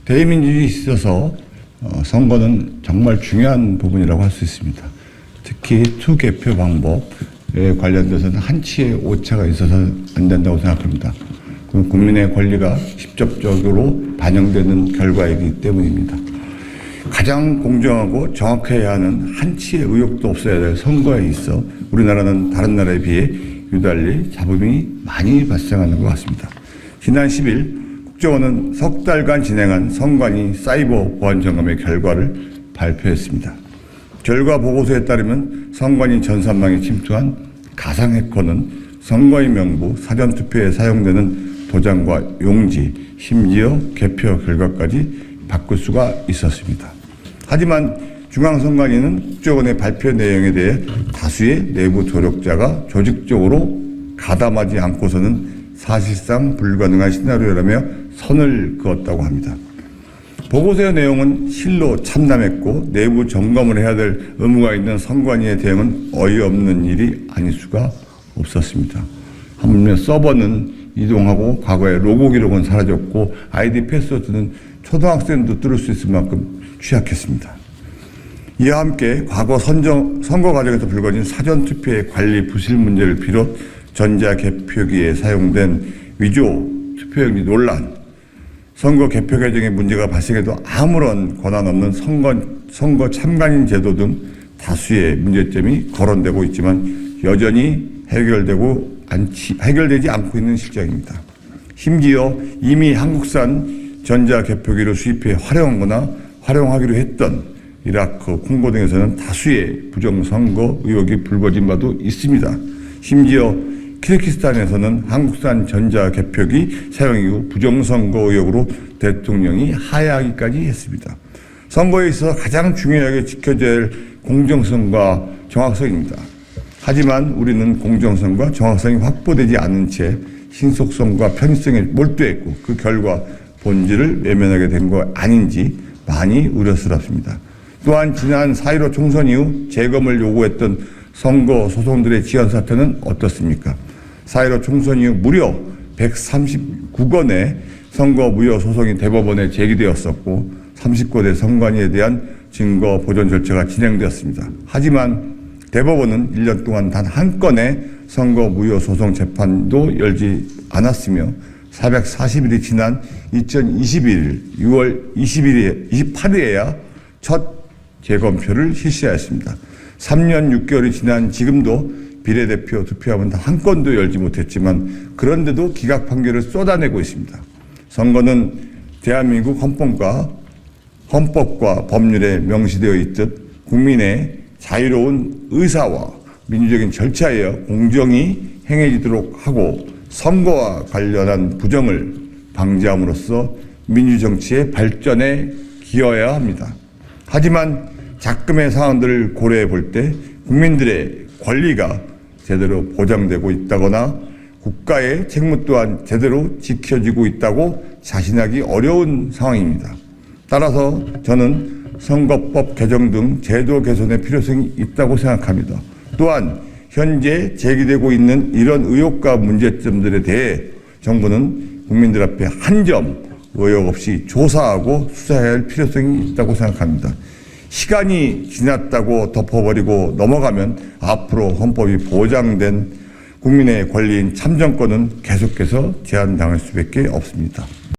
대의민주주의에 있어서 선거는 정말 중요한 부분이라고 할 수 있습니다. 특히 투개표 방법에 관련돼서는 한치의 오차가 있어서 안 된다고 생각합니다. 국민의 권리가 직접적으로 반영되는 결과이기 때문입니다. 가장 공정하고 정확해야 하는 한치의 의혹도 없어야 될 선거에 있어 우리나라는 다른 나라에 비해 유달리 잡음이 많이 발생하는 것 같습니다. 지난 10일 국정원은 석 달간 진행한 선관위 사이버 보안 점검의 결과를 발표했습니다. 결과 보고서에 따르면 선관위 전산망에 침투한 가상 해커는 선거인 명부, 사전투표에 사용되는 도장과 용지, 심지어 개표 결과까지 바꿀 수가 있었습니다. 하지만 중앙선관위는 국정원의 발표 내용에 대해 다수의 내부 조력자가 조직적으로 가담하지 않고서는 사실상 불가능한 시나리오라며 선을 그었다고 합니다. 보고서의 내용은 실로 참담했고 내부 점검을 해야 될 의무가 있는 선관위의 대응은 어이없는 일이 아닐 수가 없었습니다. 한편 서버는 이동하고 과거에 로고 기록은 사라졌고 아이디 패스워드는 초등학생도 뚫을 수 있을 만큼 취약했습니다. 이와 함께 과거 선거 과정에서 불거진 사전투표의 관리 부실 문제를 비롯 전자개표기에 사용된 위조 투표용지 논란, 선거 개표 과정에 문제가 발생해도 아무런 권한 없는 선거 참관인 제도 등 다수의 문제점이 거론되고 있지만 여전히 해결되지 않고 있는 실정입니다. 심지어 이미 한국산 전자개표기를 수입해 활용하기로 했던 이라크, 콩고 등에서는 다수의 부정선거 의혹이 불거진 바도 있습니다. 심지어 키르기스탄에서는 한국산 전자개표기 사용 이후 부정선거 의혹으로 대통령이 하야하기까지 했습니다. 선거에 있어서 가장 중요하게 지켜져야 할 공정성과 정확성입니다. 하지만 우리는 공정성과 정확성이 확보되지 않은 채 신속성과 편의성에 몰두했고 그 결과 본질을 외면하게 된 거 아닌지 많이 우려스럽습니다. 또한 지난 4.15 총선 이후 재검을 요구했던 선거 소송들의 지연 사태는 어떻습니까? 4.15 총선 이후 무려 139건의 선거 무효 소송이 대법원에 제기되었었고 30건의 선관위에 대한 증거 보존 절차가 진행되었습니다. 하지만 대법원은 1년 동안 단 한 건의 선거 무효 소송 재판도 열지 않았으며 440일이 지난 2021년 6월 28일에야 첫 재검표를 실시하였습니다. 3년 6개월이 지난 지금도 비례대표 투표함은 단 한 건도 열지 못했지만 그런데도 기각 판결을 쏟아내고 있습니다. 선거는 대한민국 헌법과 법률에 명시되어 있듯 국민의 자유로운 의사와 민주적인 절차에 공정이 행해지도록 하고 선거와 관련한 부정을 방지함으로써 민주정치의 발전에 기여해야 합니다. 하지만 작금의 상황들을 고려해 볼 때 국민들의 권리가 제대로 보장되고 있다거나 국가의 책무 또한 제대로 지켜지고 있다고 자신하기 어려운 상황입니다. 따라서 저는 선거법 개정 등 제도 개선의 필요성이 있다고 생각합니다. 또한 현재 제기되고 있는 이런 의혹과 문제점들에 대해 정부는 국민들 앞에 한 점 의혹 없이 조사하고 수사해야 할 필요성이 있다고 생각합니다. 시간이 지났다고 덮어버리고 넘어가면 앞으로 헌법이 보장된 국민의 권리인 참정권은 계속해서 제한당할 수밖에 없습니다.